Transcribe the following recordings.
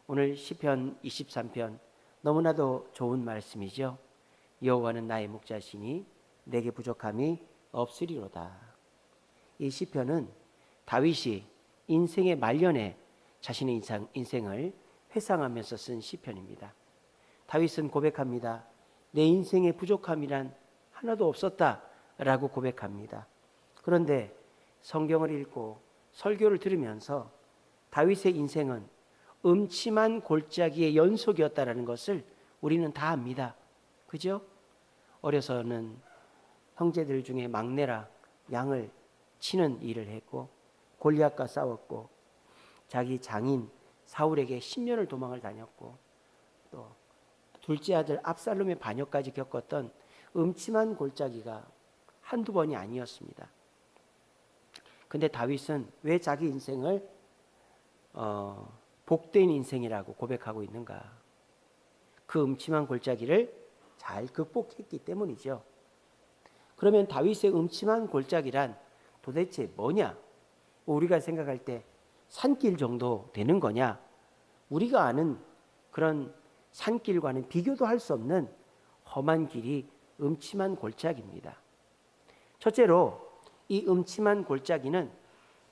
오늘 시편 23편 너무나도 좋은 말씀이죠. 여호와는 나의 목자시니 내게 부족함이 없으리로다. 이 시편은 다윗이 인생의 말년에 자신의 인생을 회상하면서 쓴 시편입니다. 다윗은 고백합니다. 내 인생의 부족함이란 하나도 없었다라고 고백합니다. 그런데 성경을 읽고 설교를 들으면서 다윗의 인생은 음침한 골짜기의 연속이었다라는 것을 우리는 다 압니다. 그죠? 어려서는 형제들 중에 막내라 양을 치는 일을 했고 골리앗과 싸웠고 자기 장인 사울에게 10년을 도망을 다녔고 또 둘째 아들 압살롬의 반역까지 겪었던 음침한 골짜기가 한두 번이 아니었습니다. 근데 다윗은 왜 자기 인생을 복된 인생이라고 고백하고 있는가? 그 음침한 골짜기를 잘 극복했기 때문이죠. 그러면 다윗의 음침한 골짜기란 도대체 뭐냐? 우리가 생각할 때 산길 정도 되는 거냐? 우리가 아는 그런 산길과는 비교도 할 수 없는 험한 길이 음침한 골짜기입니다. 첫째로 이 음침한 골짜기는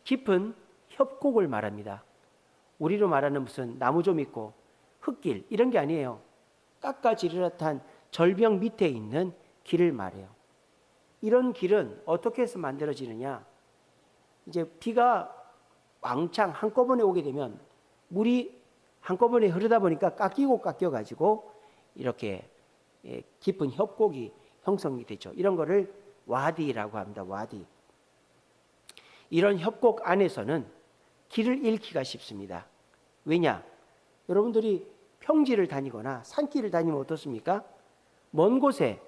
깊은 협곡을 말합니다. 우리로 말하는 무슨 나무 좀 있고 흙길 이런 게 아니에요. 깎아지르륵한 절벽 밑에 있는 길을 말해요. 이런 길은 어떻게 해서 만들어지느냐? 이제 비가 왕창 한꺼번에 오게 되면 물이 한꺼번에 흐르다 보니까 깎여가지고 이렇게 깊은 협곡이 형성이 되죠. 이런 거를 와디라고 합니다. 와디. 이런 협곡 안에서는 길을 잃기가 쉽습니다. 왜냐? 여러분들이 평지를 다니거나 산길을 다니면 어떻습니까? 먼 곳에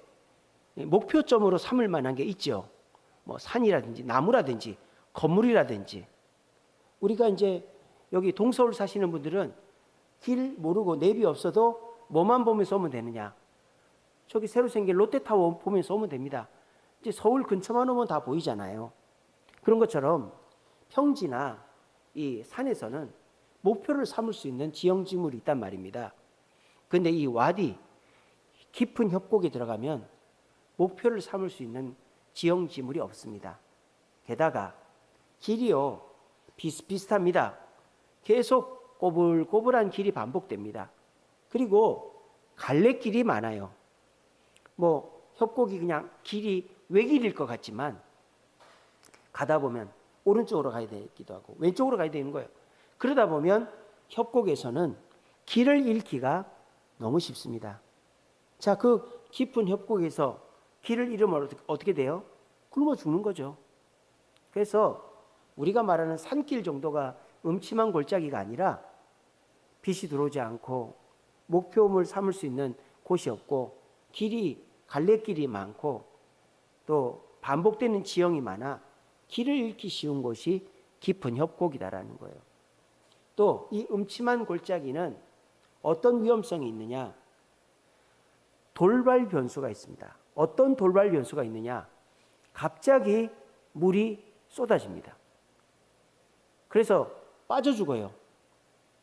목표점으로 삼을 만한 게 있죠. 뭐 산이라든지 나무라든지 건물이라든지. 우리가 이제 여기 동서울 사시는 분들은 길 모르고 내비 없어도 뭐만 보면서 오면 되느냐? 저기 새로 생긴 롯데타워 보면서 오면 됩니다. 이제 서울 근처만 오면 다 보이잖아요. 그런 것처럼 평지나 이 산에서는 목표를 삼을 수 있는 지형지물이 있단 말입니다. 그런데 이 와디, 깊은 협곡에 들어가면 목표를 삼을 수 있는 지형지물이 없습니다. 게다가 길이요 비슷비슷합니다. 계속 꼬불꼬불한 길이 반복됩니다. 그리고 갈래길이 많아요. 뭐 협곡이 그냥 길이 외길일 것 같지만 가다 보면 오른쪽으로 가야 되기도 하고 왼쪽으로 가야 되는 거예요. 그러다 보면 협곡에서는 길을 잃기가 너무 쉽습니다. 자, 그 깊은 협곡에서 길을 잃으면 어떻게 돼요? 굶어 죽는 거죠. 그래서 우리가 말하는 산길 정도가 음침한 골짜기가 아니라 빛이 들어오지 않고 목표물 삼을 수 있는 곳이 없고 길이 갈래길이 많고 또 반복되는 지형이 많아 길을 잃기 쉬운 곳이 깊은 협곡이다라는 거예요. 또 이 음침한 골짜기는 어떤 위험성이 있느냐? 돌발 변수가 있습니다. 어떤 돌발 변수가 있느냐? 갑자기 물이 쏟아집니다. 그래서 빠져 죽어요.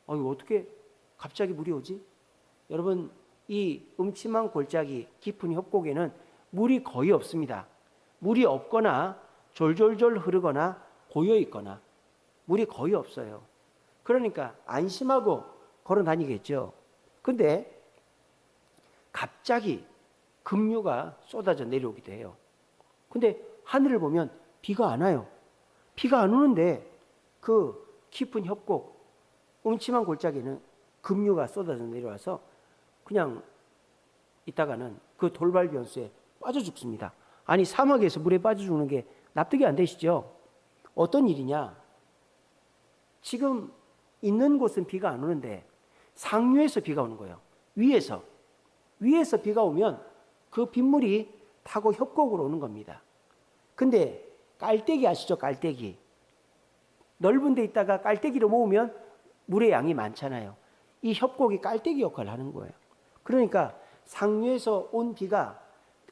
이거 어떻게 갑자기 물이 오지? 여러분, 이 음침한 골짜기 깊은 협곡에는 물이 거의 없습니다. 물이 없거나 졸졸졸 흐르거나 고여 있거나 물이 거의 없어요. 그러니까 안심하고 걸어 다니겠죠. 근데 갑자기 급류가 쏟아져 내려오기도 해요. 근데 하늘을 보면 비가 안 와요. 비가 안 오는데 그 깊은 협곡, 음침한 골짜기는 급류가 쏟아져 내려와서 그냥 있다가는 그 돌발 변수에 빠져 죽습니다. 아니, 사막에서 물에 빠져 죽는 게 납득이 안 되시죠? 어떤 일이냐? 지금 있는 곳은 비가 안 오는데 상류에서 비가 오는 거예요. 위에서 비가 오면 그 빗물이 타고 협곡으로 오는 겁니다. 근데 깔때기 아시죠? 깔때기. 넓은 데 있다가 깔때기로 모으면 물의 양이 많잖아요. 이 협곡이 깔때기 역할을 하는 거예요. 그러니까 상류에서 온 비가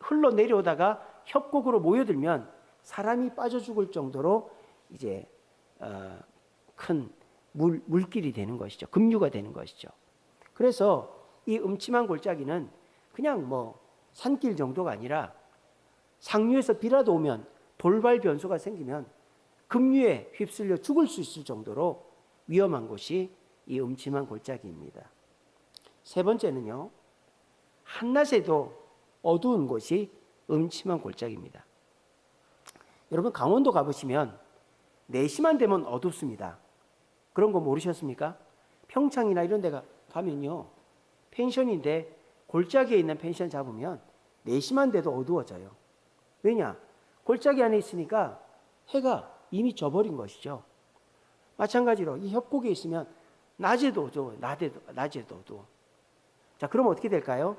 흘러내려오다가 협곡으로 모여들면 사람이 빠져 죽을 정도로 이제 큰 물길이 되는 것이죠. 급류가 되는 것이죠. 그래서 이 음침한 골짜기는 그냥 뭐 산길 정도가 아니라 상류에서 비라도 오면 돌발 변수가 생기면 급류에 휩쓸려 죽을 수 있을 정도로 위험한 곳이 이 음침한 골짜기입니다. 세 번째는요, 한낮에도 어두운 곳이 음침한 골짜기입니다. 여러분 강원도 가보시면 4시만 되면 어둡습니다. 그런 거 모르셨습니까? 평창이나 이런 데 가면요, 펜션인데 골짜기에 있는 펜션 잡으면 4시만 돼도 어두워져요. 왜냐? 골짜기 안에 있으니까 해가 이미 져버린 것이죠. 마찬가지로 이 협곡에 있으면 낮에도 어두워, 낮에도 어두워. 자, 그럼 어떻게 될까요?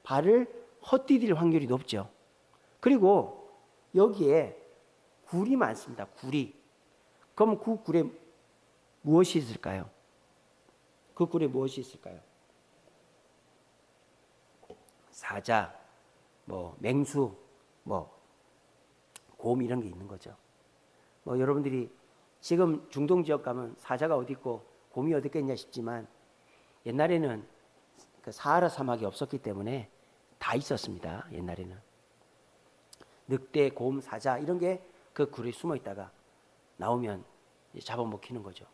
발을 헛디딜 확률이 높죠. 그리고 여기에 굴이 많습니다. 굴이. 그럼 그 굴에 무엇이 있을까요? 그 굴에 무엇이 있을까요? 사자, 뭐 맹수, 뭐 곰 이런 게 있는 거죠. 뭐 여러분들이 지금 중동 지역 가면 사자가 어디 있고 곰이 어디 있겠냐 싶지만 옛날에는 그 사하라 사막이 없었기 때문에 다 있었습니다. 옛날에는 늑대, 곰, 사자 이런 게 그 굴에 숨어 있다가 나오면 잡아먹히는 거죠.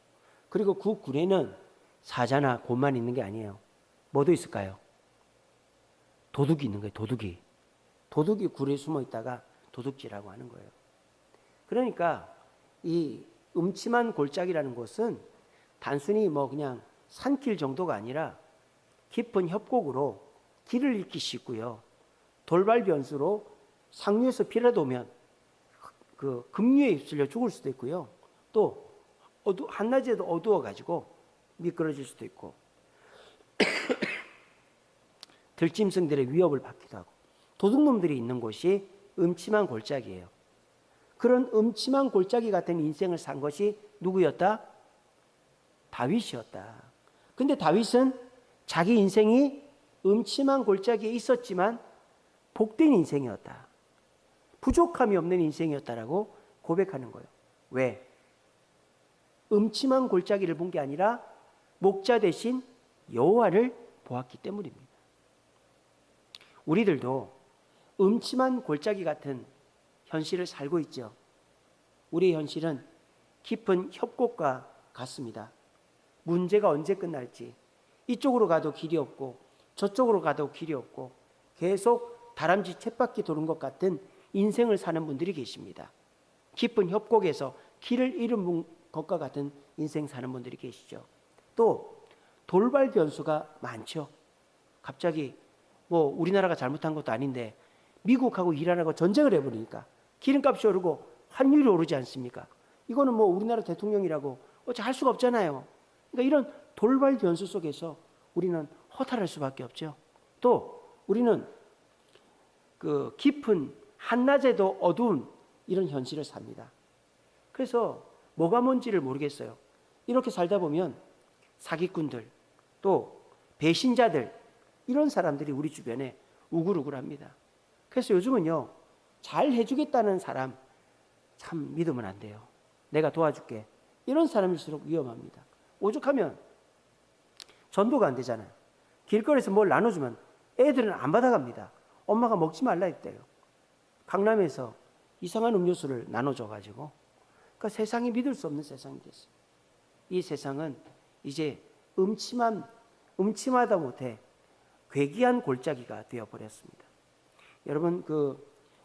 그리고 그 굴에는 사자나 곰만 있는 게 아니에요. 뭐도 있을까요? 도둑이 있는 거예요. 도둑이. 도둑이 굴에 숨어 있다가 도둑질하고 하는 거예요. 그러니까 이 음침한 골짜기라는 곳은 단순히 뭐 그냥 산길 정도가 아니라 깊은 협곡으로 길을 잃기 쉽고요. 돌발 변수로 상류에서 비라도 오면 그 급류에 휩쓸려 죽을 수도 있고요. 또 한낮에도 어두워가지고 미끄러질 수도 있고 들짐승들의 위협을 받기도 하고 도둑놈들이 있는 곳이 음침한 골짜기예요. 그런 음침한 골짜기 같은 인생을 산 것이 누구였다? 다윗이었다. 근데 다윗은 자기 인생이 음침한 골짜기에 있었지만 복된 인생이었다. 부족함이 없는 인생이었다라고 고백하는 거예요. 왜? 음침한 골짜기를 본 게 아니라 목자 대신 여호와를 보았기 때문입니다. 우리들도 음침한 골짜기 같은 현실을 살고 있죠. 우리의 현실은 깊은 협곡과 같습니다. 문제가 언제 끝날지 이쪽으로 가도 길이 없고 저쪽으로 가도 길이 없고 계속 다람쥐 쳇바퀴 도는 것 같은 인생을 사는 분들이 계십니다. 깊은 협곡에서 길을 잃은 것과 같은 인생 사는 분들이 계시죠. 또 돌발 변수가 많죠. 갑자기 뭐 우리나라가 잘못한 것도 아닌데 미국하고 이란하고 전쟁을 해버리니까 기름값이 오르고 환율이 오르지 않습니까? 이거는 뭐 우리나라 대통령이라고 어찌 할 수가 없잖아요. 그러니까 이런 돌발 변수 속에서 우리는 허탈할 수밖에 없죠. 또 우리는 그 깊은 한낮에도 어두운 이런 현실을 삽니다. 그래서 뭐가 뭔지를 모르겠어요. 이렇게 살다 보면 사기꾼들 또 배신자들 이런 사람들이 우리 주변에 우글우글합니다. 그래서 요즘은요, 잘 해주겠다는 사람 참 믿으면 안 돼요. 내가 도와줄게. 이런 사람일수록 위험합니다. 오죽하면 전도가 안 되잖아요. 길거리에서 뭘 나눠주면 애들은 안 받아갑니다. 엄마가 먹지 말라 했대요. 강남에서 이상한 음료수를 나눠줘가지고 그러니까 세상이 믿을 수 없는 세상이 됐어요. 이 세상은 이제 음침하다 못해 괴기한 골짜기가 되어버렸습니다. 여러분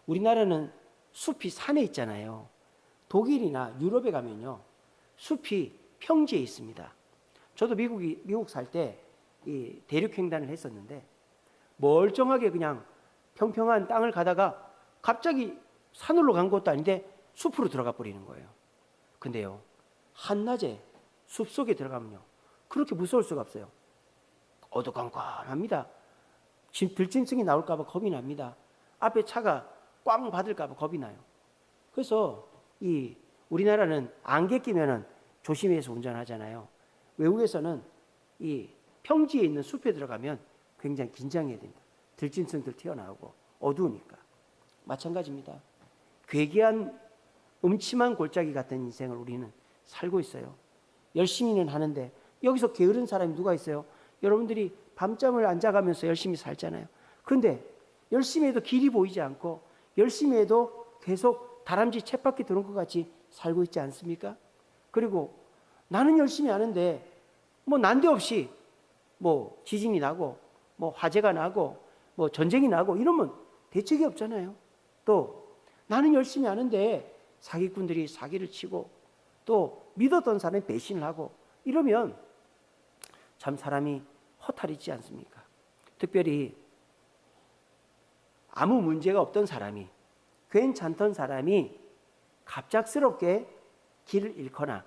우리나라는 숲이 산에 있잖아요. 독일이나 유럽에 가면요 숲이 평지에 있습니다. 저도 미국 살 때 이 대륙횡단을 했었는데 멀쩡하게 그냥 평평한 땅을 가다가 갑자기 산으로 간 것도 아닌데 숲으로 들어가 버리는 거예요. 근데요 한낮에 숲속에 들어가면요 그렇게 무서울 수가 없어요. 어두컴컴합니다. 들짐승이 나올까 봐 겁이 납니다. 앞에 차가 꽝 받을까 봐 겁이 나요. 그래서 우리나라는 안개 끼면은 조심해서 운전하잖아요. 외국에서는 이 평지에 있는 숲에 들어가면 굉장히 긴장해야 됩니다. 들짐승들 튀어나오고 어두우니까. 마찬가지입니다. 괴기한 음침한 골짜기 같은 인생을 우리는 살고 있어요. 열심히는 하는데 여기서 게으른 사람이 누가 있어요? 여러분들이 밤잠을 안 자가면서 열심히 살잖아요. 그런데 열심히 해도 길이 보이지 않고 열심히 해도 계속 다람쥐 쳇바퀴 도는 것 같이 살고 있지 않습니까? 그리고 나는 열심히 하는데 뭐 난데없이 뭐 지진이 나고 뭐 화재가 나고 뭐 전쟁이 나고 이러면 대책이 없잖아요. 또 나는 열심히 하는데 사기꾼들이 사기를 치고 또 믿었던 사람이 배신을 하고 이러면 참 사람이 허탈이지 않습니까? 특별히 아무 문제가 없던 사람이, 괜찮던 사람이 갑작스럽게 길을 잃거나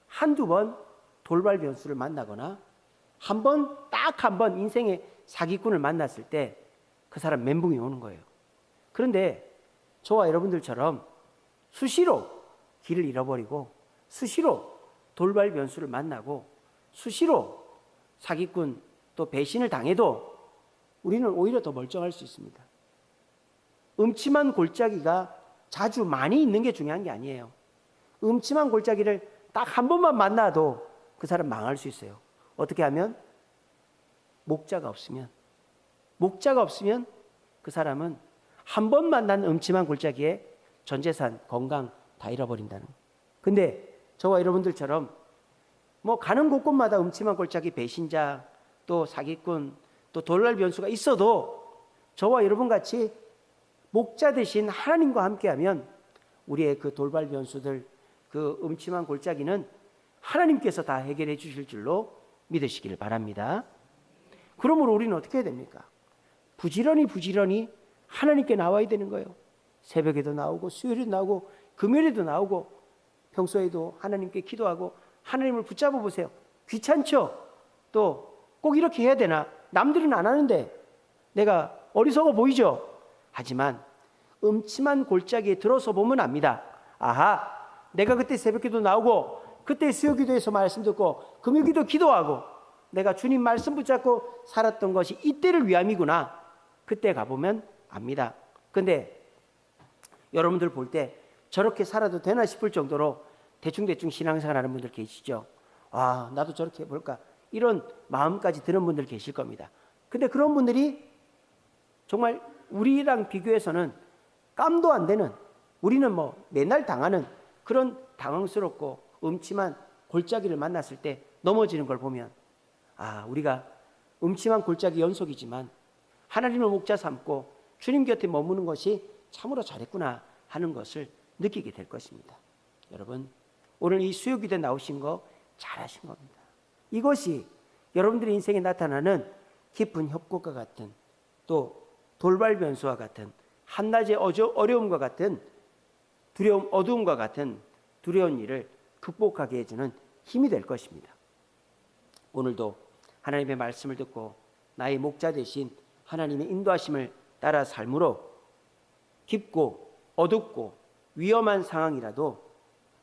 한두 번 돌발 변수를 만나거나 딱 한 번 인생의 사기꾼을 만났을 때 그 사람 멘붕이 오는 거예요. 그런데 저와 여러분들처럼 수시로 길을 잃어버리고 수시로 돌발 변수를 만나고 수시로 사기꾼 또 배신을 당해도 우리는 오히려 더 멀쩡할 수 있습니다. 음침한 골짜기가 자주 많이 있는 게 중요한 게 아니에요. 음침한 골짜기를 딱 한 번만 만나도 그 사람 망할 수 있어요. 어떻게 하면? 목자가 없으면 그 사람은 한 번 만난 음침한 골짜기에 전 재산, 건강 다 잃어버린다는 거예요. 근데 저와 여러분들처럼 뭐 가는 곳곳마다 음침한 골짜기, 배신자, 또 사기꾼, 또 돌발 변수가 있어도 저와 여러분같이 목자 대신 하나님과 함께하면 우리의 그 돌발 변수들, 그 음침한 골짜기는 하나님께서 다 해결해 주실 줄로 믿으시기를 바랍니다. 그러므로 우리는 어떻게 해야 됩니까? 부지런히 하나님께 나와야 되는 거예요. 새벽에도 나오고 수요일에도 나오고 금요일에도 나오고 평소에도 하나님께 기도하고 하나님을 붙잡아 보세요. 귀찮죠? 또 꼭 이렇게 해야 되나? 남들은 안 하는데 내가 어리석어 보이죠? 하지만 음침한 골짜기에 들어서 보면 압니다. 아하, 내가 그때 새벽기도 나오고 그때 수요기도에서 말씀 듣고 금요기도 기도하고 내가 주님 말씀 붙잡고 살았던 것이 이때를 위함이구나. 그때 가보면 압니다. 근데 여러분들 볼 때 저렇게 살아도 되나 싶을 정도로 대충 신앙생활 하는 분들 계시죠? 아, 나도 저렇게 해볼까? 이런 마음까지 드는 분들 계실 겁니다. 근데 그런 분들이 정말 우리랑 비교해서는 깜도 안 되는, 우리는 뭐 맨날 당하는 그런 당황스럽고 음침한 골짜기를 만났을 때 넘어지는 걸 보면 아, 우리가 음침한 골짜기 연속이지만 하나님을 목자 삼고 주님 곁에 머무는 것이 참으로 잘했구나 하는 것을 느끼게 될 것입니다. 여러분, 오늘 이 수요기도에 나오신 거 잘하신 겁니다. 이것이 여러분들의 인생에 나타나는 깊은 협곡과 같은 또 돌발 변수와 같은 한낮의 어려움과 같은 두려움, 어두움과 같은 두려운 일을 극복하게 해주는 힘이 될 것입니다. 오늘도 하나님의 말씀을 듣고 나의 목자 되신 하나님의 인도하심을 따라 삶으로 깊고 어둡고 위험한 상황이라도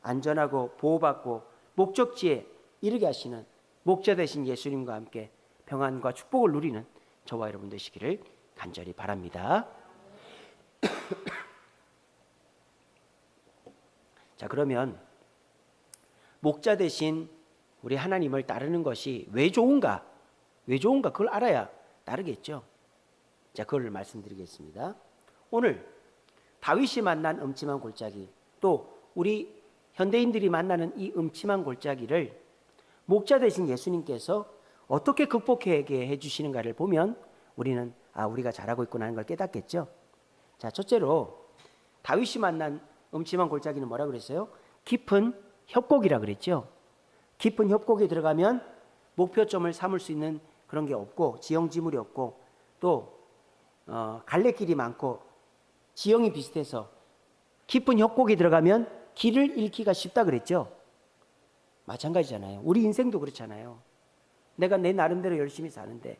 안전하고 보호받고 목적지에 이르게 하시는 목자 되신 예수님과 함께 평안과 축복을 누리는 저와 여러분 되시기를 간절히 바랍니다. 자, 그러면 목자 되신 우리 하나님을 따르는 것이 왜 좋은가? 그걸 알아야 따르겠죠. 자, 그걸 말씀드리겠습니다. 오늘 다윗이 만난 음침한 골짜기, 또 우리 현대인들이 만나는 이 음침한 골짜기를 목자 되신 예수님께서 어떻게 극복하게 해주시는가를 보면 우리는 우리가 잘하고 있구나 하는 걸 깨닫겠죠. 자, 첫째로 다윗이 만난 음침한 골짜기는 뭐라 그랬어요? 깊은 협곡이라 그랬죠. 깊은 협곡에 들어가면 목표점을 삼을 수 있는 그런 게 없고 지형지물이 없고 또 갈래길이 많고 지형이 비슷해서 깊은 협곡에 들어가면 길을 잃기가 쉽다 그랬죠. 마찬가지잖아요. 우리 인생도 그렇잖아요. 내가 내 나름대로 열심히 사는데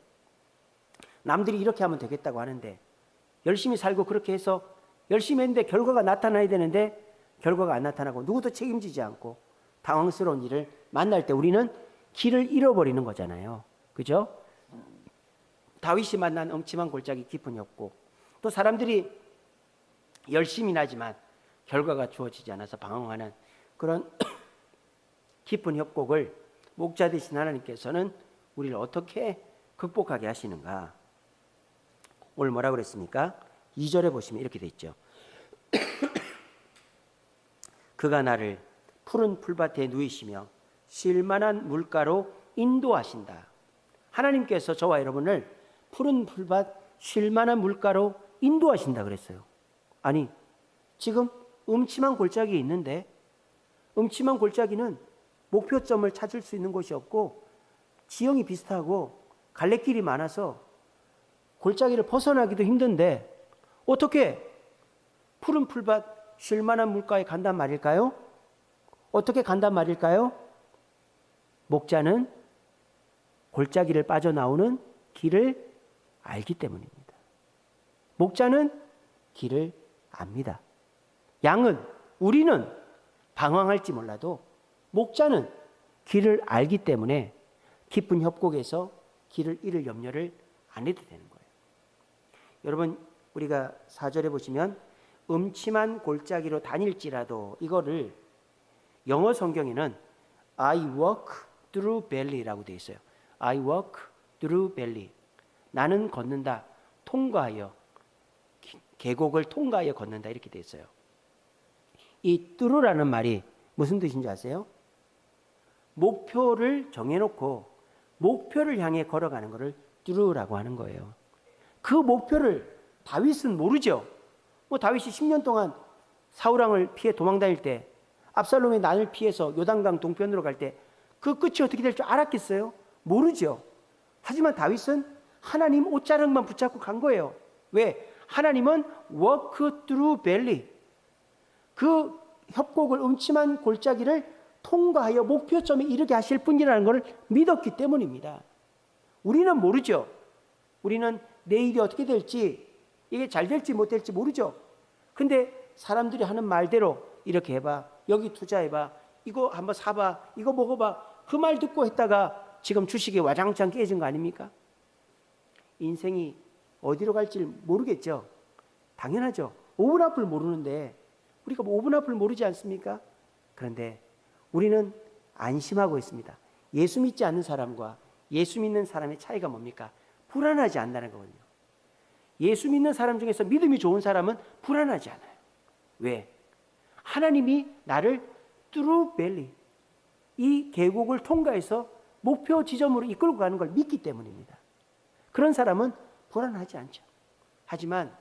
남들이 이렇게 하면 되겠다고 하는데 열심히 살고 그렇게 해서 열심히 했는데 결과가 나타나야 되는데 결과가 안 나타나고 누구도 책임지지 않고 당황스러운 일을 만날 때 우리는 길을 잃어버리는 거잖아요. 그죠? 다윗이 만난 음침한 골짜기 깊은 협곡, 또 사람들이 열심히 하지만 결과가 주어지지 않아서 방황하는 그런 깊은 협곡을 목자 되신 하나님께서는 우리를 어떻게 극복하게 하시는가? 오늘 뭐라고 그랬습니까? 2절에 보시면 이렇게 돼 있죠. 그가 나를 푸른 풀밭에 누이시며 쉴만한 물가로 인도하신다. 하나님께서 저와 여러분을 푸른 풀밭 쉴만한 물가로 인도하신다 그랬어요. 아니, 지금 음침한 골짜기에 있는데 음침한 골짜기는 목표점을 찾을 수 있는 곳이 없고 지형이 비슷하고 갈래길이 많아서 골짜기를 벗어나기도 힘든데 어떻게 푸른 풀밭 쉴만한 물가에 간단 말일까요? 어떻게 간단 말일까요? 목자는 골짜기를 빠져나오는 길을 알기 때문입니다. 목자는 길을 압니다. 양은, 우리는 방황할지 몰라도 목자는 길을 알기 때문에 깊은 협곡에서 길을 잃을 염려를 안 해도 되는 거예요. 여러분, 우리가 4절에 보시면 음침한 골짜기로 다닐지라도, 이거를 영어 성경에는 I walk through valley라고 되어 있어요. I walk through valley. 나는 걷는다, 통과하여, 계곡을 통과하여 걷는다, 이렇게 되어 있어요. 이 through라는 말이 무슨 뜻인지 아세요? 목표를 정해놓고 목표를 향해 걸어가는 것을 through라고 하는 거예요. 그 목표를 다윗은 모르죠. 다윗이 10년 동안 사울왕을 피해 도망다닐 때, 압살롬의 난을 피해서 요단강 동편으로 갈 때 그 끝이 어떻게 될 줄 알았겠어요? 모르죠. 하지만 다윗은 하나님 옷자락만 붙잡고 간 거예요. 왜? 하나님은 walk through valley, 그 협곡을, 음침한 골짜기를 통과하여 목표점에 이르게 하실 분이라는 것을 믿었기 때문입니다. 우리는 모르죠. 우리는 내일이 어떻게 될지, 이게 잘 될지 못 될지 모르죠. 근데 사람들이 하는 말대로 이렇게 해봐, 여기 투자해봐, 이거 한번 사봐, 이거 먹어봐, 그 말 듣고 했다가 지금 주식이 와장창 깨진 거 아닙니까? 인생이 어디로 갈지 모르겠죠. 당연하죠. 5분 앞을 모르는데 우리가 5분 앞을 모르지 않습니까? 그런데 우리는 안심하고 있습니다. 예수 믿지 않는 사람과 예수 믿는 사람의 차이가 뭡니까? 불안하지 않는다는 거거든요. 예수 믿는 사람 중에서 믿음이 좋은 사람은 불안하지 않아요. 왜? 하나님이 나를 through valley, 이 계곡을 통과해서 목표 지점으로 이끌고 가는 걸 믿기 때문입니다. 그런 사람은 불안하지 않죠. 하지만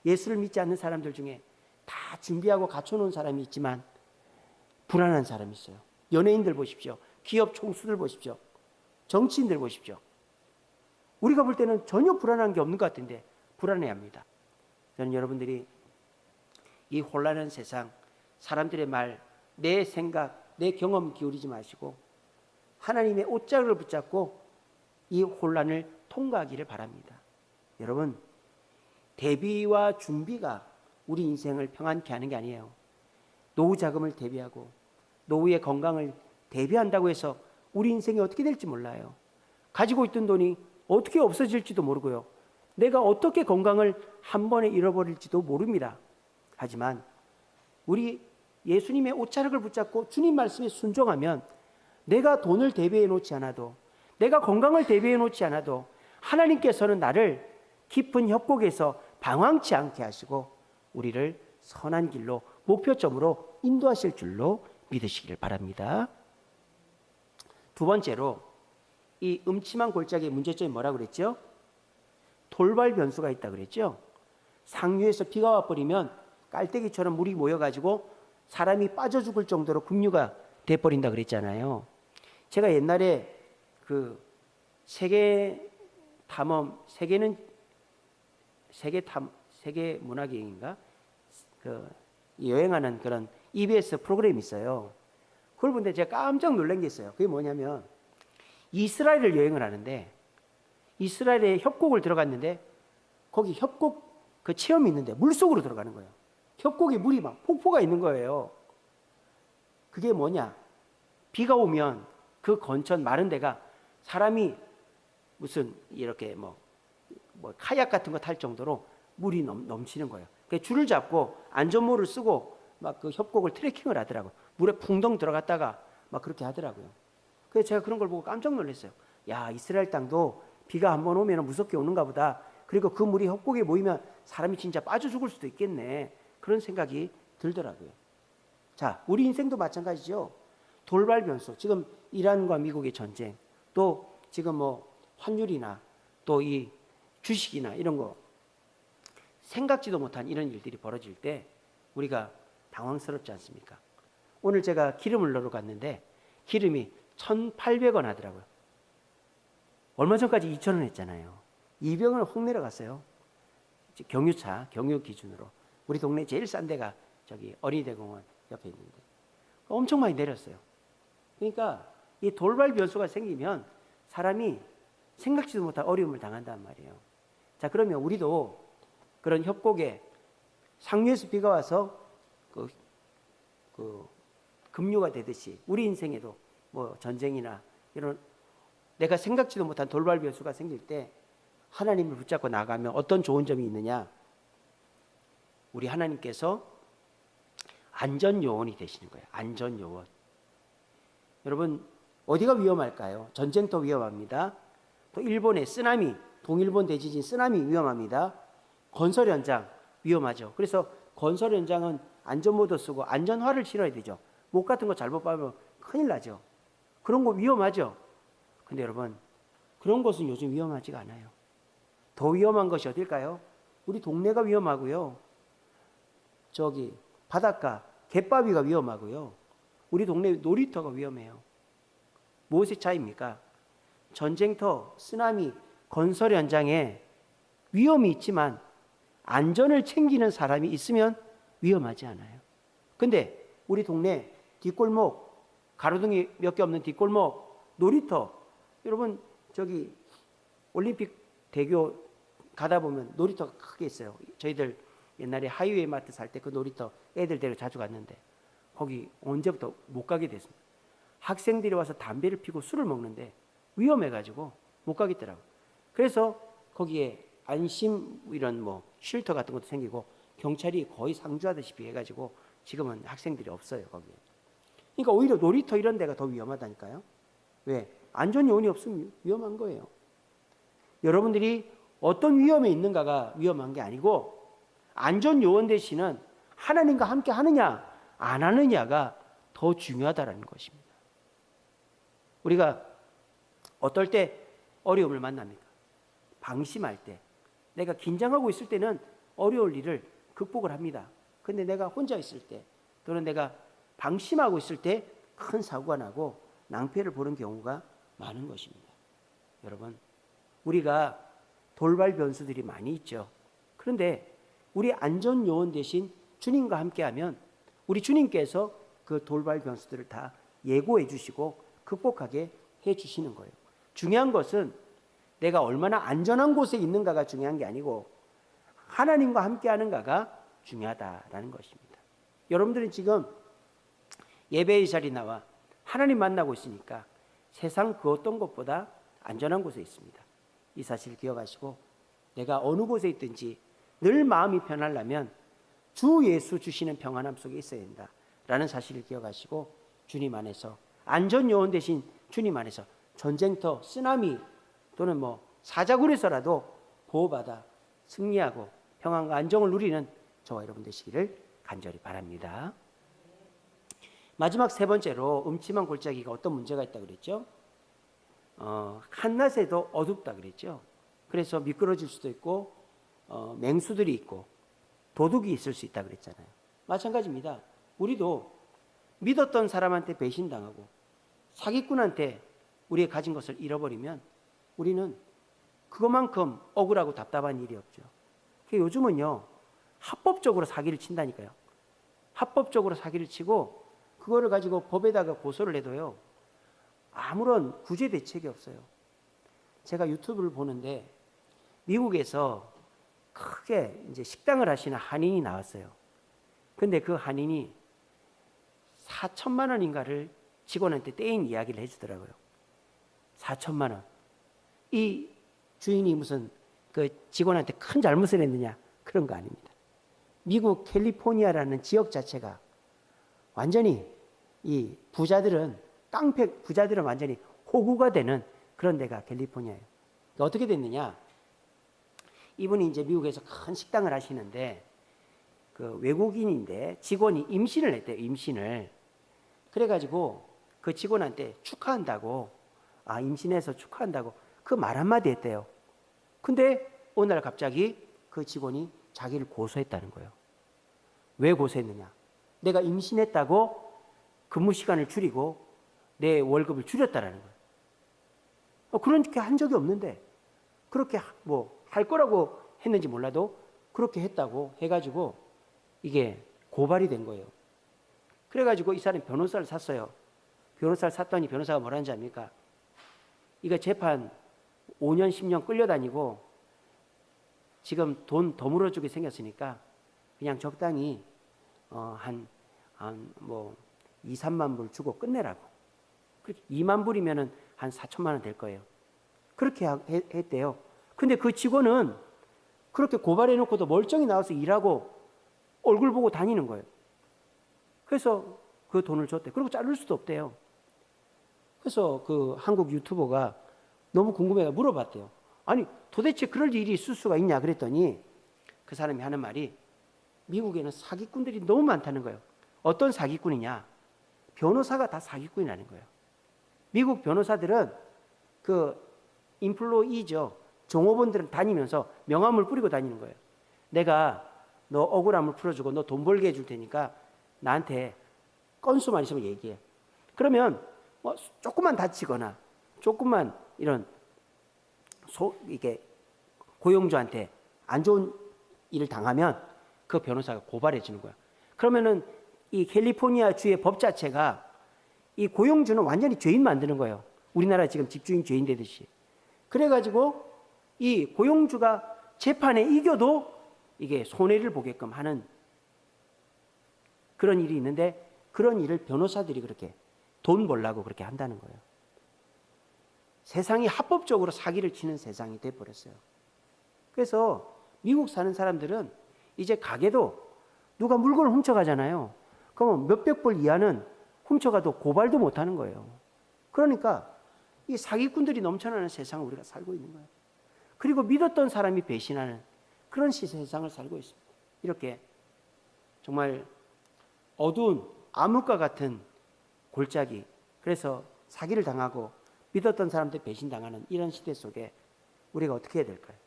예수를 믿지 않는 사람들 중에 다 준비하고 갖춰놓은 사람이 있지만 불안한 사람이 있어요. 연예인들 보십시오. 기업 총수들 보십시오. 정치인들 보십시오. 우리가 볼 때는 전혀 불안한 게 없는 것 같은데 불안해합니다. 저는 여러분들이 이 혼란한 세상, 사람들의 말, 내 생각, 내 경험 기울이지 마시고 하나님의 옷자락을 붙잡고 이 혼란을 통과하기를 바랍니다. 여러분, 대비와 준비가 우리 인생을 평안케 하는 게 아니에요. 노후 자금을 대비하고 노후의 건강을 대비한다고 해서 우리 인생이 어떻게 될지 몰라요. 가지고 있던 돈이 어떻게 없어질지도 모르고요. 내가 어떻게 건강을 한 번에 잃어버릴지도 모릅니다. 하지만 우리 예수님의 옷자락을 붙잡고 주님 말씀에 순종하면 내가 돈을 대비해 놓지 않아도, 내가 건강을 대비해 놓지 않아도 하나님께서는 나를 깊은 협곡에서 방황치 않게 하시고 우리를 선한 길로, 목표점으로 인도하실 줄로 믿으시기를 바랍니다. 두 번째로, 이 음침한 골짜기의 문제점이 뭐라고 그랬죠? 돌발 변수가 있다고 그랬죠? 상류에서 비가 와버리면 깔때기처럼 물이 모여가지고 사람이 빠져 죽을 정도로 급류가 돼버린다 그랬잖아요. 제가 옛날에 그 세계 문화기행인가? 그 여행하는 그런 EBS 프로그램이 있어요. 그걸 보는데 제가 깜짝 놀란 게 있어요. 그게 뭐냐면 이스라엘을 여행을 하는데 이스라엘에 협곡을 들어갔는데 거기 협곡 그 체험이 있는데 물속으로 들어가는 거예요. 협곡에 물이 막 폭포가 있는 거예요. 그게 뭐냐? 비가 오면 그 건천 마른 데가 사람이 무슨 이렇게 뭐 카약 같은 거 탈 정도로 물이 넘치는 거예요. 그래서 줄을 잡고 안전모를 쓰고 막 그 협곡을 트레킹을 하더라고요. 물에 풍덩 들어갔다가 막 그렇게 하더라고요. 그래서 제가 그런 걸 보고 깜짝 놀랐어요. 야, 이스라엘 땅도 비가 한번 오면 무섭게 오는가 보다. 그리고 그 물이 협곡에 모이면 사람이 진짜 빠져 죽을 수도 있겠네. 그런 생각이 들더라고요. 자, 우리 인생도 마찬가지죠. 돌발 변수. 지금 이란과 미국의 전쟁, 또 지금 뭐 환율이나 또 이 주식이나 이런 거 생각지도 못한 이런 일들이 벌어질 때 우리가 당황스럽지 않습니까? 오늘 제가 기름을 넣으러 갔는데 기름이 1,800원 하더라고요. 얼마 전까지 2,000원 했잖아요. 200원을 확 내려갔어요. 경유차, 경유 기준으로. 우리 동네 제일 싼 데가 저기 어린이대공원 옆에 있는데 엄청 많이 내렸어요. 그러니까 이 돌발 변수가 생기면 사람이 생각지도 못한 어려움을 당한단 말이에요. 자, 그러면 우리도 그런 협곡에 상류에서 비가 와서 급류가 되듯이 우리 인생에도 뭐 전쟁이나 이런 내가 생각지도 못한 돌발 변수가 생길 때 하나님을 붙잡고 나가면 어떤 좋은 점이 있느냐? 우리 하나님께서 안전요원이 되시는 거예요. 안전요원. 여러분, 어디가 위험할까요? 전쟁터 위험합니다. 또 일본의 쓰나미, 동일본 대지진 쓰나미 위험합니다. 건설 현장 위험하죠. 그래서 건설 현장은 안전모드 쓰고 안전화를 실어야 되죠. 목 같은 거 잘못 밟으면 큰일 나죠. 그런 거 위험하죠. 근데 여러분, 그런 것은 요즘 위험하지가 않아요. 더 위험한 것이 어딜까요? 우리 동네가 위험하고요. 저기 바닷가 갯바위가 위험하고요. 우리 동네 놀이터가 위험해요. 무엇의 차이입니까? 전쟁터, 쓰나미, 건설 현장에 위험이 있지만 안전을 챙기는 사람이 있으면 위험하지 않아요. 근데 우리 동네 뒷골목, 가로등이 몇 개 없는 뒷골목, 놀이터, 여러분 저기 올림픽 대교 가다 보면 놀이터가 크게 있어요. 저희들 옛날에 하이웨이 마트 살 때 그 놀이터 애들 데리고 자주 갔는데 거기 언제부터 못 가게 됐습니다. 학생들이 와서 담배를 피고 술을 먹는데 위험해가지고 못 가겠더라고요. 그래서 거기에 안심 이런 뭐 쉴터 같은 것도 생기고 경찰이 거의 상주하다시피 해가지고 지금은 학생들이 없어요 거기에. 그러니까 오히려 놀이터 이런 데가 더 위험하다니까요. 왜? 안전요원이 없으면 위험한 거예요. 여러분들이 어떤 위험에 있는가가 위험한 게 아니고 안전요원 대신은 하나님과 함께 하느냐 안 하느냐가 더 중요하다는 것입니다. 우리가 어떨 때 어려움을 만납니까? 방심할 때, 내가 긴장하고 있을 때는 어려울 일을 극복을 합니다. 근데 내가 혼자 있을 때 또는 내가 방심하고 있을 때 큰 사고가 나고 낭패를 보는 경우가 많은 것입니다. 여러분, 우리가 돌발 변수들이 많이 있죠. 그런데 우리 안전요원 대신 주님과 함께하면 우리 주님께서 그 돌발 변수들을 다 예고해 주시고 극복하게 해 주시는 거예요. 중요한 것은 내가 얼마나 안전한 곳에 있는가가 중요한 게 아니고 하나님과 함께하는가가 중요하다라는 것입니다. 여러분들은 지금 예배의 자리 나와 하나님 만나고 있으니까 세상 그 어떤 것보다 안전한 곳에 있습니다. 이 사실을 기억하시고 내가 어느 곳에 있든지 늘 마음이 편하려면 주 예수 주시는 평안함 속에 있어야 된다라는 사실을 기억하시고 주님 안에서 안전요원 대신 주님 안에서 전쟁터, 쓰나미 또는 뭐 사자굴에서라도 보호받아 승리하고 평안과 안정을 누리는 저와 여러분 되시기를 간절히 바랍니다. 마지막 세 번째로 음침한 골짜기가 어떤 문제가 있다 그랬죠? 한낮에도 어둡다 그랬죠. 그래서 미끄러질 수도 있고 맹수들이 있고 도둑이 있을 수 있다 그랬잖아요. 마찬가지입니다. 우리도 믿었던 사람한테 배신당하고 사기꾼한테 우리의 가진 것을 잃어버리면 우리는 그것만큼 억울하고 답답한 일이 없죠. 요즘은요 합법적으로 사기를 친다니까요. 합법적으로 사기를 치고 그거를 가지고 법에다가 고소를 해도요 아무런 구제 대책이 없어요. 제가 유튜브를 보는데 미국에서 크게 이제 식당을 하시는 한인이 나왔어요. 근데 그 한인이 4천만 원인가를 직원한테 떼인 이야기를 해주더라고요. 4천만 원. 이 주인이 무슨 그 직원한테 큰 잘못을 했느냐? 그런 거 아닙니다. 미국 캘리포니아라는 지역 자체가 완전히 이 부자들은 깡패 부자들은 완전히 호구가 되는 그런 데가 캘리포니아예요. 그러니까 어떻게 됐느냐? 이분이 이제 미국에서 큰 식당을 하시는데 그 외국인인데 직원이 임신을 했대요. 임신을. 그래가지고 그 직원한테 축하한다고, 임신해서 축하한다고 그 말 한마디 했대요. 근데 어느 날 갑자기 그 직원이 자기를 고소했다는 거예요. 왜 고소했느냐? 내가 임신했다고 근무 시간을 줄이고 내 월급을 줄였다라는 거예요. 그렇게 한 적이 없는데 그렇게 뭐 할 거라고 했는지 몰라도 그렇게 했다고 해가지고 이게 고발이 된 거예요. 그래가지고 이 사람이 변호사를 샀어요. 변호사를 샀더니 변호사가 뭐라는지 압니까? 이거 재판 5년 10년 끌려다니고 지금 돈 더 물어주게 생겼으니까 그냥 적당히 뭐 2, 3만 불 주고 끝내라고. 2만 불이면은 한 4천만 원 될 거예요. 그렇게 했대요. 근데 그 직원은 그렇게 고발해 놓고도 멀쩡히 나와서 일하고 얼굴 보고 다니는 거예요. 그래서 그 돈을 줬대. 그리고 자를 수도 없대요. 그래서 그 한국 유튜버가 너무 궁금해서 물어봤대요. 아니 도대체 그럴 일이 있을 수가 있냐 그랬더니 그 사람이 하는 말이 미국에는 사기꾼들이 너무 많다는 거예요. 어떤 사기꾼이냐? 변호사가 다 사기꾼이라는 거예요. 미국 변호사들은 그 인플로이죠. 종업원들은 다니면서 명함을 뿌리고 다니는 거예요. 내가 너 억울함을 풀어주고 너 돈 벌게 해줄 테니까 나한테 건수만 있으면 얘기해. 그러면 뭐 조금만 다치거나 조금만 이런 이게 고용주한테 안 좋은 일을 당하면 그 변호사가 고발해 주는 거야. 그러면은 이 캘리포니아 주의 법 자체가 이 고용주는 완전히 죄인 만드는 거예요. 우리나라 지금 집주인 죄인 되듯이. 그래가지고 이 고용주가 재판에 이겨도 이게 손해를 보게끔 하는 그런 일이 있는데 그런 일을 변호사들이 그렇게 돈 벌려고 그렇게 한다는 거예요. 세상이 합법적으로 사기를 치는 세상이 돼버렸어요. 그래서 미국 사는 사람들은 이제 가게도 누가 물건을 훔쳐가잖아요. 그러면 몇백 불 이하는 훔쳐가도 고발도 못하는 거예요. 그러니까 이 사기꾼들이 넘쳐나는 세상을 우리가 살고 있는 거예요. 그리고 믿었던 사람이 배신하는 그런 세상을 살고 있습니다. 이렇게 정말 어두운 암흑과 같은 골짜기, 그래서 사기를 당하고 믿었던 사람들 배신당하는 이런 시대 속에 우리가 어떻게 해야 될까요?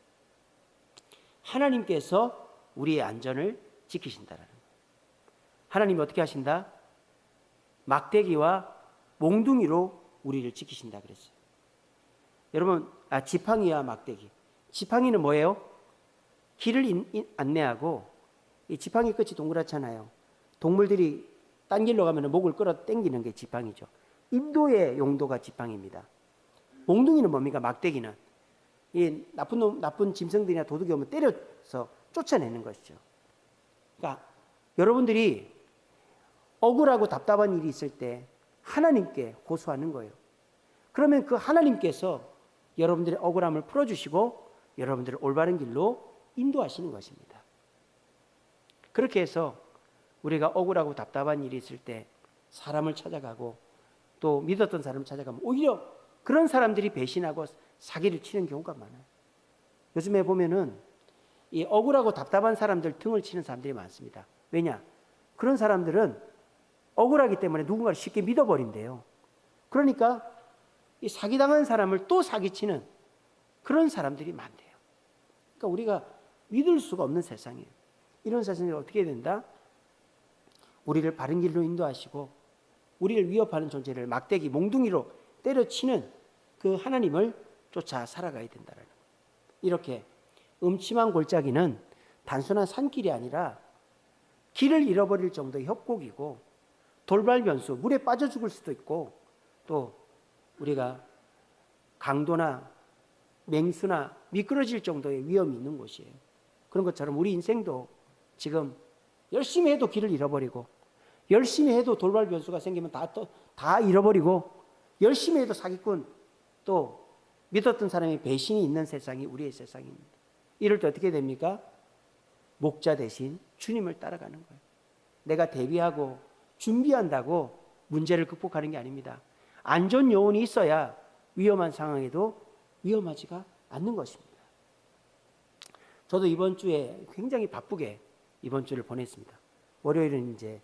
하나님께서 우리의 안전을 지키신다라는 거예요. 하나님이 어떻게 하신다? 막대기와 몽둥이로 우리를 지키신다 그랬어요. 여러분, 지팡이와 막대기. 지팡이는 뭐예요? 길을 안내하고, 이 지팡이 끝이 동그랗잖아요. 동물들이 딴 길로 가면 목을 끌어 당기는 게 지팡이죠. 인도의 용도가 지팡이입니다. 몽둥이는 뭡니까? 막대기는 이 나쁜 짐승들이나 도둑이 오면 때려서 쫓아내는 것이죠. 그러니까 여러분들이 억울하고 답답한 일이 있을 때 하나님께 호소하는 거예요. 그러면 그 하나님께서 여러분들의 억울함을 풀어주시고 여러분들을 올바른 길로 인도하시는 것입니다. 그렇게 해서 우리가 억울하고 답답한 일이 있을 때 사람을 찾아가고 또 믿었던 사람을 찾아가면 오히려 그런 사람들이 배신하고 사기를 치는 경우가 많아요. 요즘에 보면은 이 억울하고 답답한 사람들 등을 치는 사람들이 많습니다. 왜냐? 그런 사람들은 억울하기 때문에 누군가를 쉽게 믿어버린대요. 그러니까 이 사기당한 사람을 또 사기치는 그런 사람들이 많대요. 그러니까 우리가 믿을 수가 없는 세상이에요. 이런 세상에 어떻게 해야 된다? 우리를 바른 길로 인도하시고 우리를 위협하는 존재를 막대기, 몽둥이로 때려치는 그 하나님을 쫓아 살아가야 된다는 거예요. 이렇게 음침한 골짜기는 단순한 산길이 아니라 길을 잃어버릴 정도의 협곡이고 돌발 변수, 물에 빠져 죽을 수도 있고 또 우리가 강도나 맹수나 미끄러질 정도의 위험이 있는 곳이에요. 그런 것처럼 우리 인생도 지금 열심히 해도 길을 잃어버리고 열심히 해도 돌발 변수가 생기면 다 잃어버리고 열심히 해도 사기꾼 또 믿었던 사람의 배신이 있는 세상이 우리의 세상입니다. 이럴 때 어떻게 됩니까? 목자 대신 주님을 따라가는 거예요. 내가 대비하고 준비한다고 문제를 극복하는 게 아닙니다. 안전 요원이 있어야 위험한 상황에도 위험하지가 않는 것입니다. 저도 이번 주에 굉장히 바쁘게 이번 주를 보냈습니다. 월요일은 이제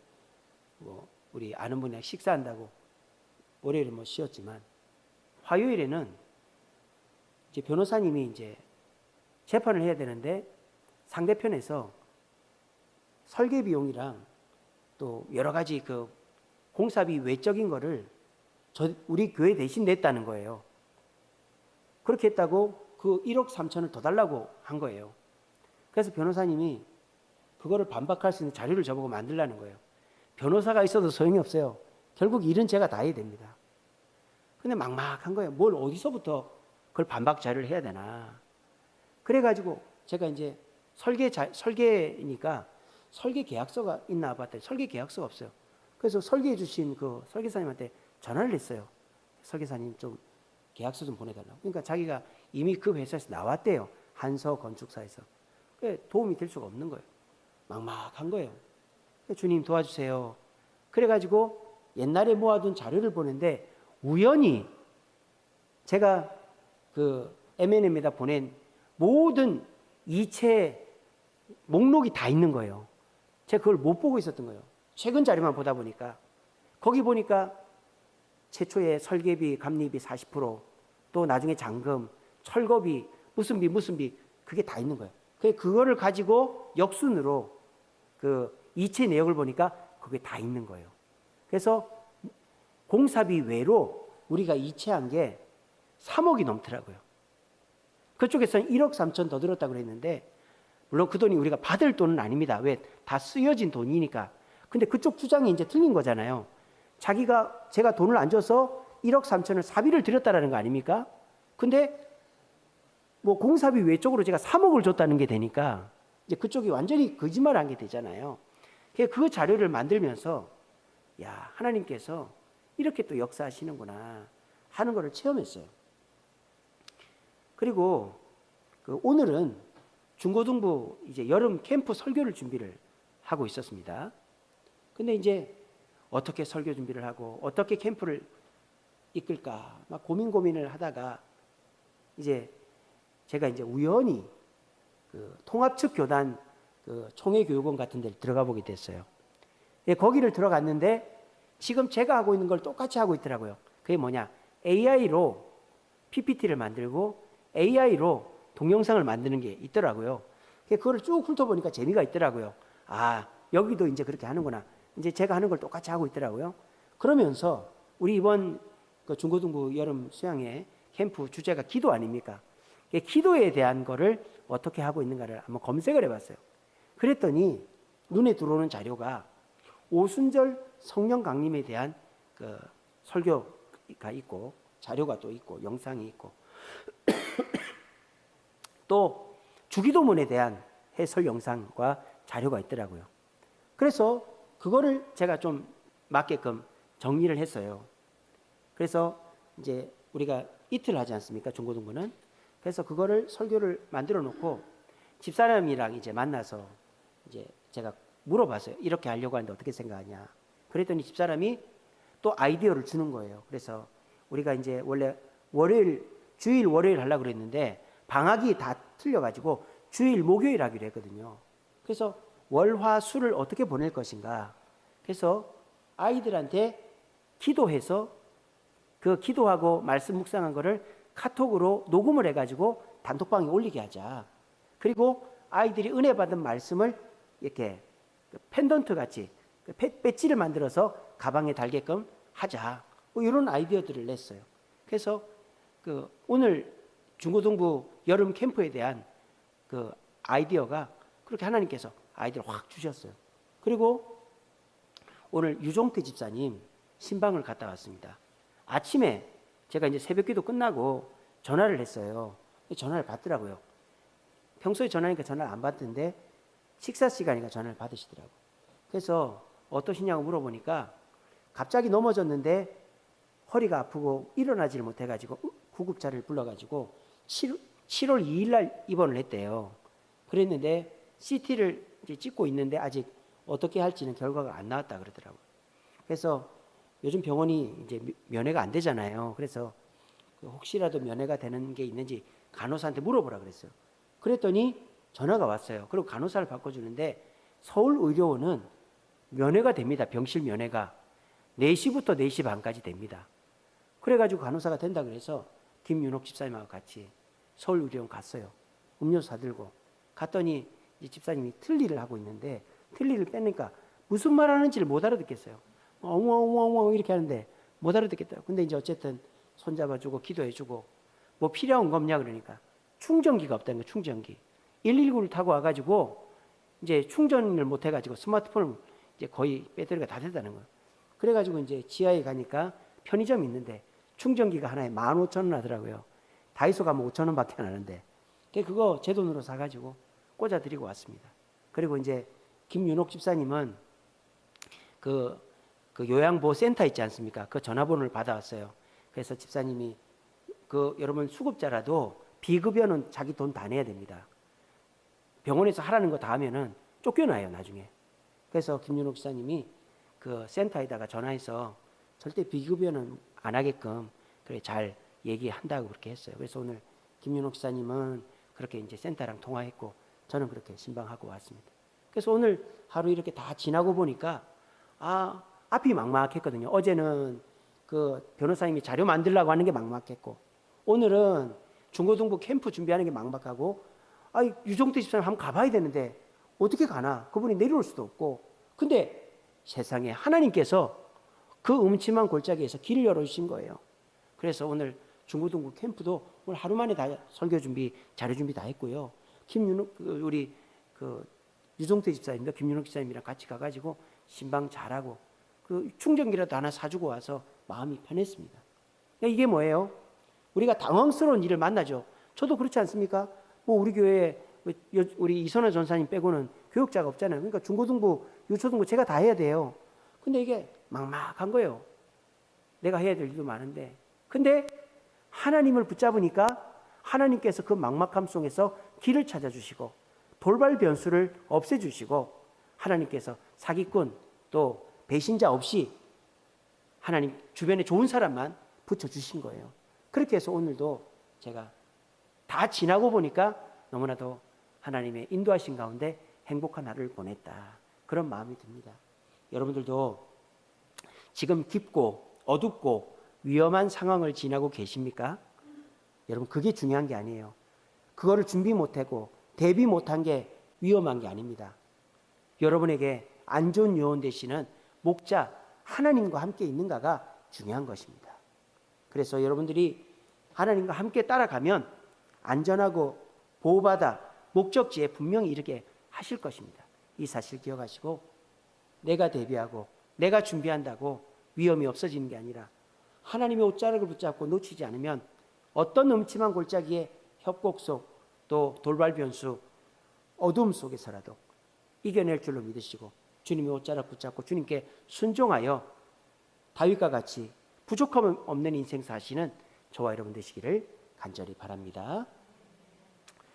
우리 아는 분이랑 식사한다고 월요일은 쉬었지만, 화요일에는 이제 변호사님이 이제 재판을 해야 되는데 상대편에서 설계 비용이랑 또 여러 가지 그 공사비 외적인 거를 우리 교회 대신 냈다는 거예요. 그렇게 했다고 그 1억 3천을 더 달라고 한 거예요. 그래서 변호사님이 그거를 반박할 수 있는 자료를 저보고 만들라는 거예요. 변호사가 있어도 소용이 없어요. 결국 일은 제가 다 해야 됩니다. 근데 막막한 거예요. 뭘 어디서부터 그걸 반박 자료를 해야 되나. 그래가지고 제가 이제 설계니까 설계 계약서가 있나 봤더니 설계 계약서가 없어요. 그래서 설계해 주신 그 설계사님한테 전화를 했어요. 설계사님 좀 계약서 좀 보내달라고. 그러니까 자기가 이미 그 회사에서 나왔대요. 한서 건축사에서. 도움이 될 수가 없는 거예요. 막막한 거예요. 주님 도와주세요. 그래가지고 옛날에 모아둔 자료를 보는데 우연히 제가 그 M&M에다 보낸 모든 이체 목록이 다 있는 거예요. 제가 그걸 못 보고 있었던 거예요. 최근 자료만 보다 보니까 거기 보니까 최초에 설계비, 감리비 40%, 또 나중에 잔금, 철거비, 무슨 비 그게 다 있는 거예요. 그거를 가지고 역순으로 그 이체 내역을 보니까 그게 다 있는 거예요. 그래서 공사비 외로 우리가 이체한 게 3억이 넘더라고요. 그쪽에서는 1억 3천 더 들었다고 그랬는데, 물론 그 돈이 우리가 받을 돈은 아닙니다. 왜? 다 쓰여진 돈이니까. 근데 그쪽 주장이 이제 틀린 거잖아요. 제가 돈을 안 줘서 1억 3천을 사비를 드렸다라는 거 아닙니까? 근데 뭐 공사비 외쪽으로 제가 3억을 줬다는 게 되니까 이제 그쪽이 완전히 거짓말한 게 되잖아요. 그 자료를 만들면서 야, 하나님께서 이렇게 또 역사하시는구나 하는 것을 체험했어요. 그리고 오늘은 중고등부 이제 여름 캠프 설교를 준비를 하고 있었습니다. 근데 이제 어떻게 설교 준비를 하고 어떻게 캠프를 이끌까 막 고민을 하다가 이제 제가 이제 우연히 그 통합측 교단 그 총회교육원 같은 데를 들어가 보게 됐어요. 예, 거기를 들어갔는데 지금 제가 하고 있는 걸 똑같이 하고 있더라고요. 그게 뭐냐? AI로 PPT를 만들고 AI로 동영상을 만드는 게 있더라고요. 그거를 쭉 훑어보니까 재미가 있더라고요. 아, 여기도 이제 그렇게 하는구나. 이제 제가 하는 걸 똑같이 하고 있더라고요. 그러면서 우리 이번 그 중고등부 여름 수양회 캠프 주제가 기도 아닙니까? 기도에 대한 거를 어떻게 하고 있는가를 한번 검색을 해봤어요. 그랬더니 눈에 들어오는 자료가 오순절 성령 강림에 대한 그 설교가 있고 자료가 또 있고 영상이 있고 또 주기도문에 대한 해설 영상과 자료가 있더라고요. 그래서 그거를 제가 좀 맞게끔 정리를 했어요. 그래서 이제 우리가 이틀 하지 않습니까? 중고등부는. 그래서 그거를 설교를 만들어 놓고 집사람이랑 이제 만나서 이제 제가 물어봤어요. 이렇게 하려고 하는데 어떻게 생각하냐. 그랬더니 집사람이 또 아이디어를 주는 거예요. 그래서 우리가 이제 원래 주일 월요일 하려고 그랬는데 방학이 다 틀려가지고 주일 목요일 하기로 했거든요. 그래서 월화수를 어떻게 보낼 것인가. 그래서 아이들한테 기도해서 그 기도하고 말씀 묵상한 거를 카톡으로 녹음을 해가지고 단톡방에 올리게 하자. 그리고 아이들이 은혜 받은 말씀을 이렇게 펜던트 같이 배지를 만들어서 가방에 달게끔 하자. 뭐 이런 아이디어들을 냈어요. 그래서 오늘 중고등부 여름 캠프에 대한 그 아이디어가 그렇게 하나님께서 아이디어를 확 주셨어요. 그리고 오늘 유종태 집사님 신방을 갔다 왔습니다. 아침에 제가 이제 새벽기도 끝나고 전화를 했어요. 전화를 받더라고요. 평소에 전화하니까 전화를 안 받던데 식사 시간이니까 전화를 받으시더라고요. 그래서 어떠시냐고 물어보니까 갑자기 넘어졌는데 허리가 아프고 일어나지를 못해가지고 구급차를 불러가지고 7월 2일 날 입원을 했대요. 그랬는데 CT를 이제 찍고 있는데 아직 어떻게 할지는 결과가 안 나왔다 그러더라고요. 그래서 요즘 병원이 이제 면회가 안 되잖아요. 그래서 혹시라도 면회가 되는 게 있는지 간호사한테 물어보라 그랬어요. 그랬더니 전화가 왔어요. 그리고 간호사를 바꿔주는데 서울의료원은 면회가 됩니다. 병실 면회가 4시부터 4시 반까지 됩니다. 그래가지고 간호사가 된다 그래서 김윤옥 집사님하고 같이 서울의료원 갔어요. 음료수 사들고 갔더니 이 집사님이 틀니를 하고 있는데 틀니를 빼니까 무슨 말 하는지를 못 알아듣겠어요. 엉엉엉엉 이렇게 하는데 못 알아듣겠더라고요. 근데 이제 어쨌든 손잡아주고 기도해주고 뭐 필요한 거 없냐 그러니까 충전기가 없다는 거예요. 충전기. 119를 타고 와가지고 이제 충전을 못 해가지고 스마트폰을 이제 거의 배터리가 다 됐다는 거예요. 그래가지고 이제 지하에 가니까 편의점이 있는데 충전기가 하나에 15,000원 하더라고요. 다이소 가면 5,000원 밖에 안 하는데 그거 제 돈으로 사가지고 꽂아드리고 왔습니다. 그리고 이제 김윤옥 집사님은 그 요양보호센터 있지 않습니까? 그 전화번호를 받아왔어요. 그래서 집사님이 여러분 수급자라도 비급여는 자기 돈 다 내야 됩니다. 병원에서 하라는 거 다 하면은 쫓겨나요 나중에. 그래서 김윤옥 집사님이 그 센터에다가 전화해서 절대 비급여는 안 하게끔 그래 잘 얘기한다고 그렇게 했어요. 그래서 오늘 김윤옥 집사님은 그렇게 이제 센터랑 통화했고 저는 그렇게 신방하고 왔습니다. 그래서 오늘 하루 이렇게 다 지나고 보니까 앞이 막막했거든요. 어제는 그 변호사님이 자료 만들려고 하는 게 막막했고 오늘은 중고등부 캠프 준비하는 게 막막하고 유종태 집사님 한번 가봐야 되는데 어떻게 가나? 그분이 내려올 수도 없고 근데 세상에 하나님께서 그 음침한 골짜기에서 길을 열어주신 거예요. 그래서 오늘 중고등부 캠프도 오늘 하루 만에 다 설교 준비, 자료 준비 다 했고요. 우리 유종태 집사님도 김윤옥 집사님이랑 같이 가가지고 신방 잘하고 그 충전기라도 하나 사주고 와서 마음이 편했습니다. 그러니까 이게 뭐예요? 우리가 당황스러운 일을 만나죠. 저도 그렇지 않습니까? 뭐 우리 교회에 우리 이선화 전사님 빼고는 교육자가 없잖아요. 그러니까 중고등부, 유초등부 제가 다 해야 돼요. 근데 이게 막막한 거예요. 내가 해야 될 일도 많은데. 근데 하나님을 붙잡으니까 하나님께서 그 막막함 속에서 길을 찾아주시고 돌발 변수를 없애주시고 하나님께서 사기꾼 또 배신자 없이 하나님 주변에 좋은 사람만 붙여주신 거예요. 그렇게 해서 오늘도 제가 다 지나고 보니까 너무나도 하나님의 인도하신 가운데 행복한 하루를 보냈다. 그런 마음이 듭니다. 여러분들도 지금 깊고 어둡고 위험한 상황을 지나고 계십니까? 여러분 그게 중요한 게 아니에요. 그거를 준비 못하고 대비 못한 게 위험한 게 아닙니다. 여러분에게 안 좋은 요원 되시는 목자 하나님과 함께 있는가가 중요한 것입니다. 그래서 여러분들이 하나님과 함께 따라가면 안전하고 보호받아 목적지에 분명히 이렇게 하실 것입니다. 이 사실 기억하시고 내가 대비하고 내가 준비한다고 위험이 없어지는 게 아니라 하나님의 옷자락을 붙잡고 놓치지 않으면 어떤 음침한 골짜기에 협곡 속 또 돌발 변수 어둠 속에서라도 이겨낼 줄로 믿으시고 주님의 옷자락 붙잡고 주님께 순종하여 다윗과 같이 부족함 없는 인생 사시는 저와 여러분 되시기를 간절히 바랍니다.